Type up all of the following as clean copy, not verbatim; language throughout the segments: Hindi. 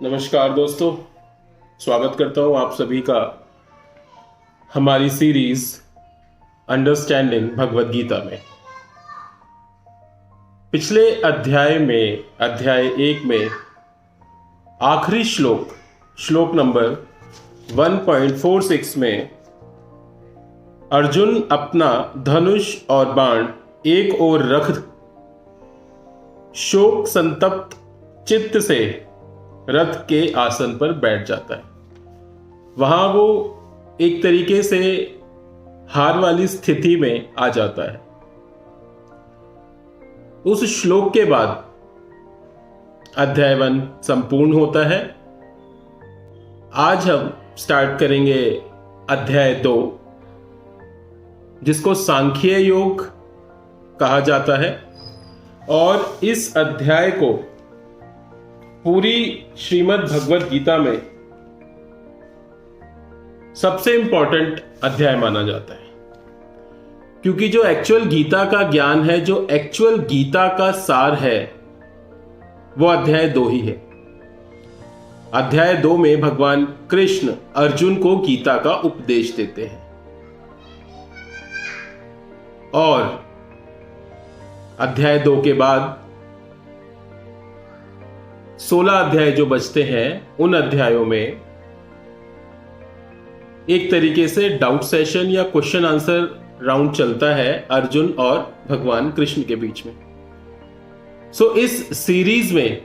नमस्कार दोस्तों, स्वागत करता हूं आप सभी का हमारी सीरीज अंडरस्टैंडिंग भगवत गीता में। पिछले अध्याय 1 में आखिरी श्लोक नंबर 1.46 में अर्जुन अपना धनुष और बाण एक ओर रख शोक संतप्त चित्त से रथ के आसन पर बैठ जाता है। वहां वो एक तरीके से हार वाली स्थिति में आ जाता है। उस श्लोक के बाद अध्याय 1 संपूर्ण होता है। आज हम स्टार्ट करेंगे अध्याय 2, जिसको सांख्य योग कहा जाता है। और इस अध्याय को पूरी श्रीमद् भगवत गीता में सबसे इंपॉर्टेंट अध्याय माना जाता है, क्योंकि जो एक्चुअल गीता का ज्ञान है, जो एक्चुअल गीता का सार है, वो अध्याय 2 ही है। अध्याय 2 में भगवान कृष्ण अर्जुन को गीता का उपदेश देते हैं और अध्याय 2 के बाद 16 अध्याय जो बचते हैं, उन अध्यायों में एक तरीके से डाउट सेशन या क्वेश्चन आंसर राउंड चलता है अर्जुन और भगवान कृष्ण के बीच में। इस सीरीज में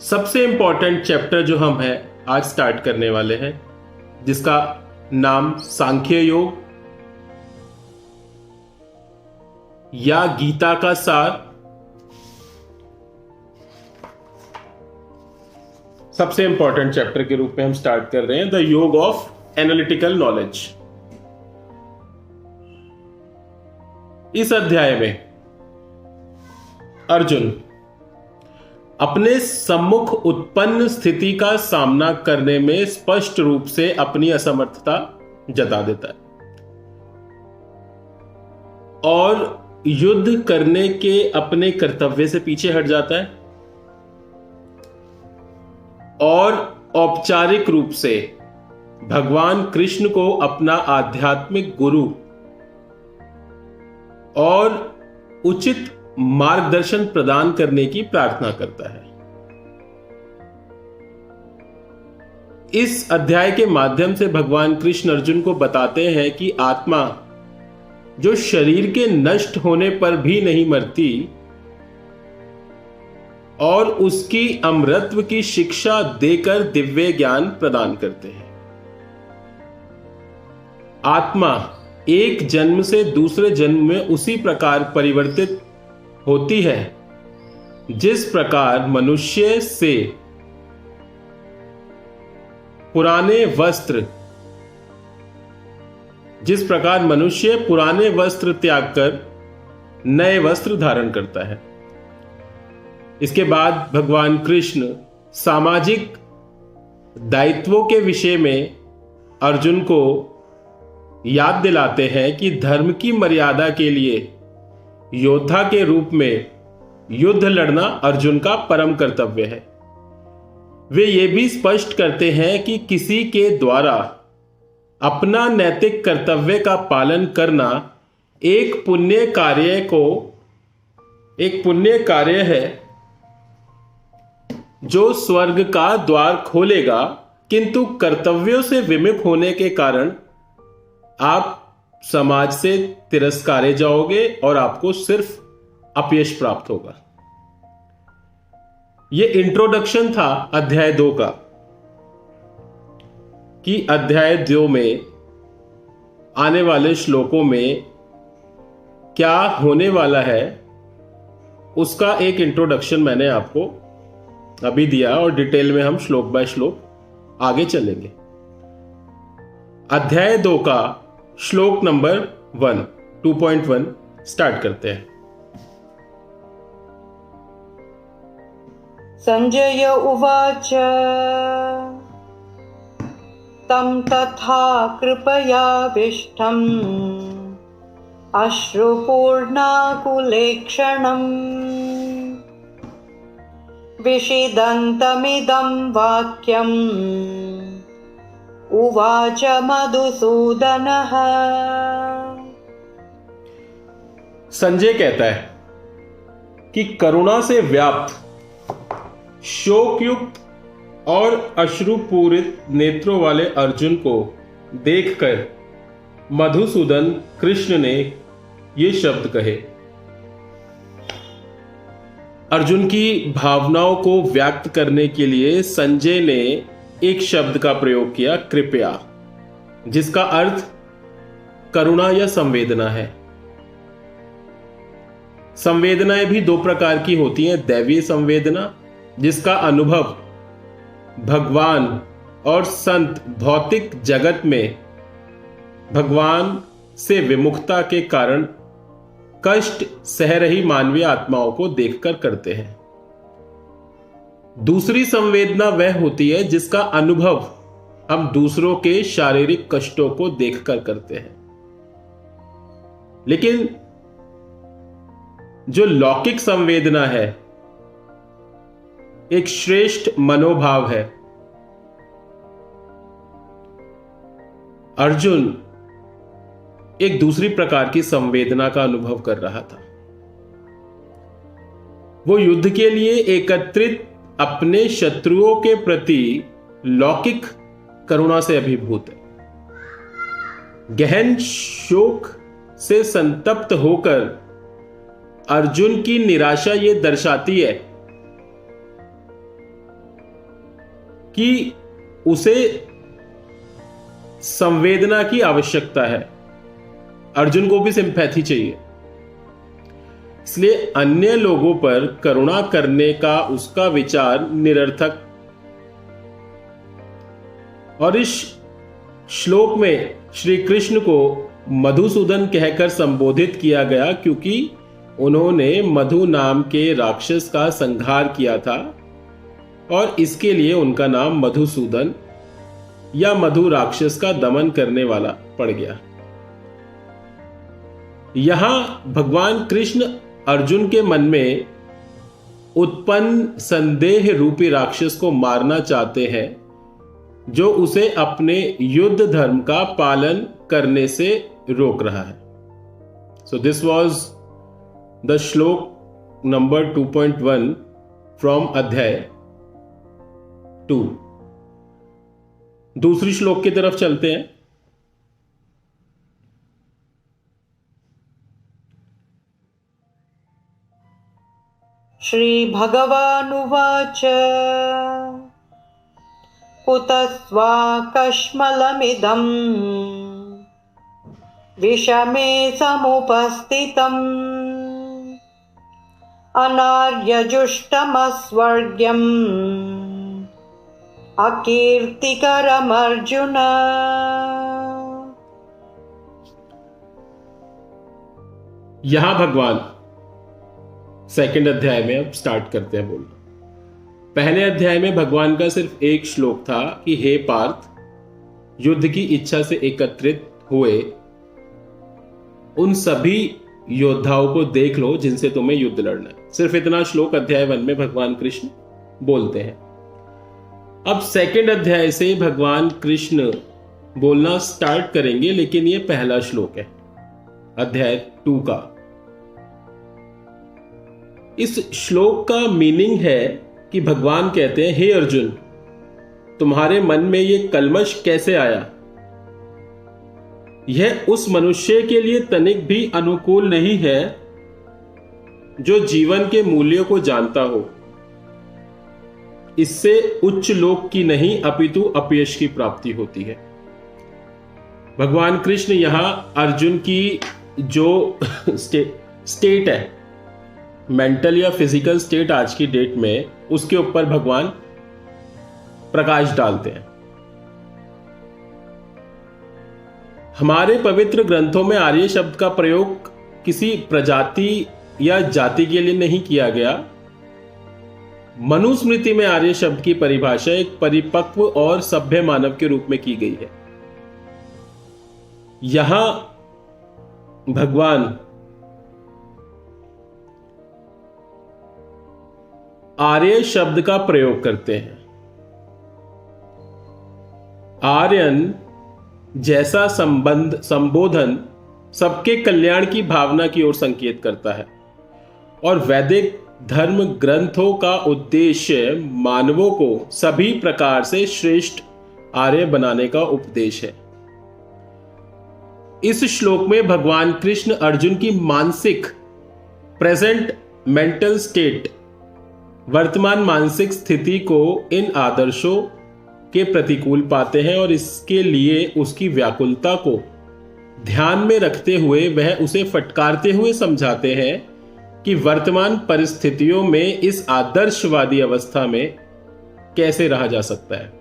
सबसे इंपॉर्टेंट चैप्टर जो हम है आज स्टार्ट करने वाले हैं, जिसका नाम सांख्य योग या गीता का सार, सबसे इंपॉर्टेंट चैप्टर के रूप में हम स्टार्ट कर रहे हैं, द योग ऑफ एनालिटिकल नॉलेज। इस अध्याय में अर्जुन अपने सम्मुख उत्पन्न स्थिति का सामना करने में स्पष्ट रूप से अपनी असमर्थता जता देता है और युद्ध करने के अपने कर्तव्य से पीछे हट जाता है और औपचारिक रूप से भगवान कृष्ण को अपना आध्यात्मिक गुरु और उचित मार्गदर्शन प्रदान करने की प्रार्थना करता है। इस अध्याय के माध्यम से भगवान कृष्ण अर्जुन को बताते हैं कि आत्मा जो शरीर के नष्ट होने पर भी नहीं मरती और उसकी अमरत्व की शिक्षा देकर दिव्य ज्ञान प्रदान करते हैं। आत्मा एक जन्म से दूसरे जन्म में उसी प्रकार परिवर्तित होती है जिस प्रकार मनुष्य पुराने वस्त्र त्याग कर नए वस्त्र धारण करता है। इसके बाद भगवान कृष्ण सामाजिक दायित्वों के विषय में अर्जुन को याद दिलाते हैं कि धर्म की मर्यादा के लिए योद्धा के रूप में युद्ध लड़ना अर्जुन का परम कर्तव्य है। वे ये भी स्पष्ट करते हैं कि किसी के द्वारा अपना नैतिक कर्तव्य का पालन करना एक पुण्य कार्य है जो स्वर्ग का द्वार खोलेगा, किंतु कर्तव्यों से विमुख होने के कारण आप समाज से तिरस्कारे जाओगे और आपको सिर्फ अपयश प्राप्त होगा। यह इंट्रोडक्शन था अध्याय 2 का, कि अध्याय 2 में आने वाले श्लोकों में क्या होने वाला है, उसका एक इंट्रोडक्शन मैंने आपको अभी दिया और डिटेल में हम श्लोक बाय श्लोक आगे चलेंगे। अध्याय 2 का श्लोक नंबर 2.1 स्टार्ट करते हैं। संजय उवाच तं तथा कृपयाविष्टम् अश्रुपूर्णाकुलेक्षणम् विषिदन्तमिदं वाक्यम् उवाच मधुसूदनः। संजय कहता है कि करुणा से व्याप्त शोकयुक्त और अश्रुपूरित नेत्रों वाले अर्जुन को देखकर मधुसूदन कृष्ण ने ये शब्द कहे। अर्जुन की भावनाओं को व्यक्त करने के लिए संजय ने एक शब्द का प्रयोग किया, कृपया, जिसका अर्थ करुणा या संवेदना है। संवेदनाएं भी दो प्रकार की होती हैं। दैवीय संवेदना, जिसका अनुभव भगवान और संत भौतिक जगत में भगवान से विमुखता के कारण कष्ट सह रही मानवीय आत्माओं को देखकर करते हैं। दूसरी संवेदना वह होती है जिसका अनुभव हम दूसरों के शारीरिक कष्टों को देखकर करते हैं। लेकिन जो लौकिक संवेदना है एक श्रेष्ठ मनोभाव है। अर्जुन एक दूसरी प्रकार की संवेदना का अनुभव कर रहा था। वो युद्ध के लिए एकत्रित अपने शत्रुओं के प्रति लौकिक करुणा से अभिभूत है। गहन शोक से संतप्त होकर अर्जुन की निराशा ये दर्शाती है कि उसे संवेदना की आवश्यकता है। अर्जुन को भी सिंपैथी चाहिए, इसलिए अन्य लोगों पर करुणा करने का उसका विचार निरर्थक। और इस श्लोक में श्री कृष्ण को मधुसूदन कहकर संबोधित किया गया क्योंकि उन्होंने मधु नाम के राक्षस का संहार किया था और इसके लिए उनका नाम मधुसूदन या मधु राक्षस का दमन करने वाला पड़ गया। यहां भगवान कृष्ण अर्जुन के मन में उत्पन्न संदेह रूपी राक्षस को मारना चाहते हैं जो उसे अपने युद्ध धर्म का पालन करने से रोक रहा है। सो दिस वॉज द श्लोक नंबर 2.1 फ्रॉम अध्याय 2। दूसरी श्लोक की तरफ चलते हैं। श्री भगवानुवाच कुतस्त्वा कश्मलमिदं विषमे समुपस्थितम् अनार्यजुष्टमस्वर्ग्यम् अकीर्तिकरमर्जुन। यहां भगवान सेकंड अध्याय में अब स्टार्ट करते हैं बोलना। पहले अध्याय में भगवान का सिर्फ एक श्लोक था कि हे पार्थ, युद्ध की इच्छा से एकत्रित हुए उन सभी योद्धाओं को देख लो जिनसे तुम्हें युद्ध लड़ना है। सिर्फ इतना श्लोक अध्याय 1 में भगवान कृष्ण बोलते हैं। अब सेकंड अध्याय से भगवान कृष्ण बोलना स्टार्ट करेंगे, लेकिन यह पहला श्लोक है अध्याय 2 का। इस श्लोक का मीनिंग है कि भगवान कहते हैं, हे अर्जुन, तुम्हारे मन में यह कल्मश कैसे आया? यह उस मनुष्य के लिए तनिक भी अनुकूल नहीं है जो जीवन के मूल्यों को जानता हो। इससे उच्च लोक की नहीं अपितु अपयश की प्राप्ति होती है। भगवान कृष्ण यहां अर्जुन की जो स्टेट है, मेंटल या फिजिकल स्टेट आज की डेट में, उसके ऊपर भगवान प्रकाश डालते हैं। हमारे पवित्र ग्रंथों में आर्य शब्द का प्रयोग किसी प्रजाति या जाति के लिए नहीं किया गया। मनुस्मृति में आर्य शब्द की परिभाषा एक परिपक्व और सभ्य मानव के रूप में की गई है। यहां भगवान आर्य शब्द का प्रयोग करते हैं। आर्यन जैसा संबोधन सबके कल्याण की भावना की ओर संकेत करता है और वैदिक धर्म ग्रंथों का उद्देश्य मानवों को सभी प्रकार से श्रेष्ठ आर्य बनाने का उपदेश है। इस श्लोक में भगवान कृष्ण अर्जुन की मानसिक प्रेजेंट मेंटल स्टेट, वर्तमान मानसिक स्थिति को इन आदर्शों के प्रतिकूल पाते हैं और इसके लिए उसकी व्याकुलता को ध्यान में रखते हुए वह उसे फटकारते हुए समझाते हैं कि वर्तमान परिस्थितियों में इस आदर्शवादी अवस्था में कैसे रहा जा सकता है।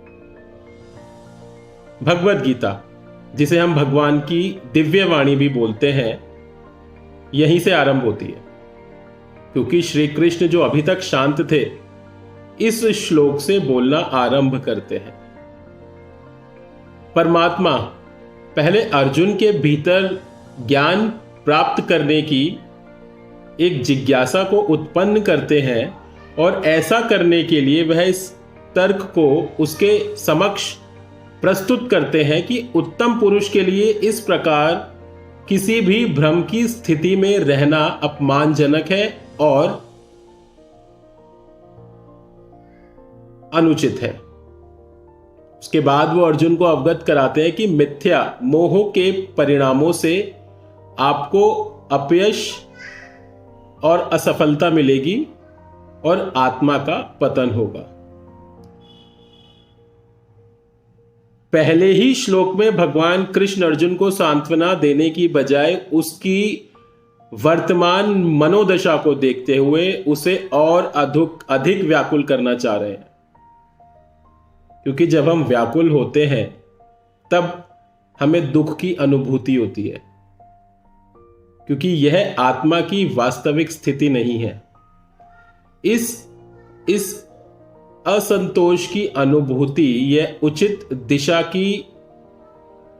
भगवद गीता, जिसे हम भगवान की दिव्य वाणी भी बोलते हैं, यहीं से आरंभ होती है, क्योंकि श्री कृष्ण जो अभी तक शांत थे इस श्लोक से बोलना आरंभ करते हैं। परमात्मा पहले अर्जुन के भीतर ज्ञान प्राप्त करने की एक जिज्ञासा को उत्पन्न करते हैं और ऐसा करने के लिए वह इस तर्क को उसके समक्ष प्रस्तुत करते हैं कि उत्तम पुरुष के लिए इस प्रकार किसी भी भ्रम की स्थिति में रहना अपमानजनक है और अनुचित है। उसके बाद वो अर्जुन को अवगत कराते हैं कि मिथ्या मोह के परिणामों से आपको अपयश और असफलता मिलेगी और आत्मा का पतन होगा। पहले ही श्लोक में भगवान कृष्ण अर्जुन को सांत्वना देने की बजाय उसकी वर्तमान मनोदशा को देखते हुए उसे और अधिक व्याकुल करना चाह रहे हैं, क्योंकि जब हम व्याकुल होते हैं तब हमें दुख की अनुभूति होती है, क्योंकि यह आत्मा की वास्तविक स्थिति नहीं है। इस असंतोष की अनुभूति यह उचित दिशा की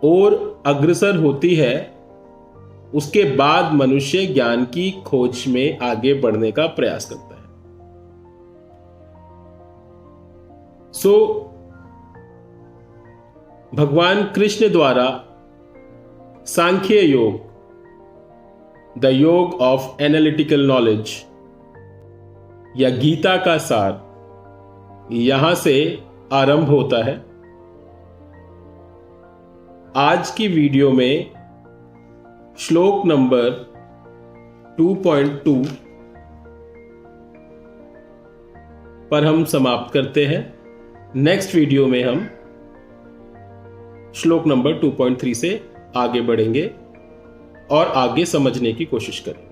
ओर अग्रसर होती है। उसके बाद मनुष्य ज्ञान की खोज में आगे बढ़ने का प्रयास करता है। भगवान कृष्ण द्वारा सांख्य योग, द योग ऑफ एनालिटिकल नॉलेज या गीता का सार यहां से आरंभ होता है। आज की वीडियो में श्लोक नंबर 2.2 पर हम समाप्त करते हैं। नेक्स्ट वीडियो में हम श्लोक नंबर 2.3 से आगे बढ़ेंगे और आगे समझने की कोशिश करेंगे।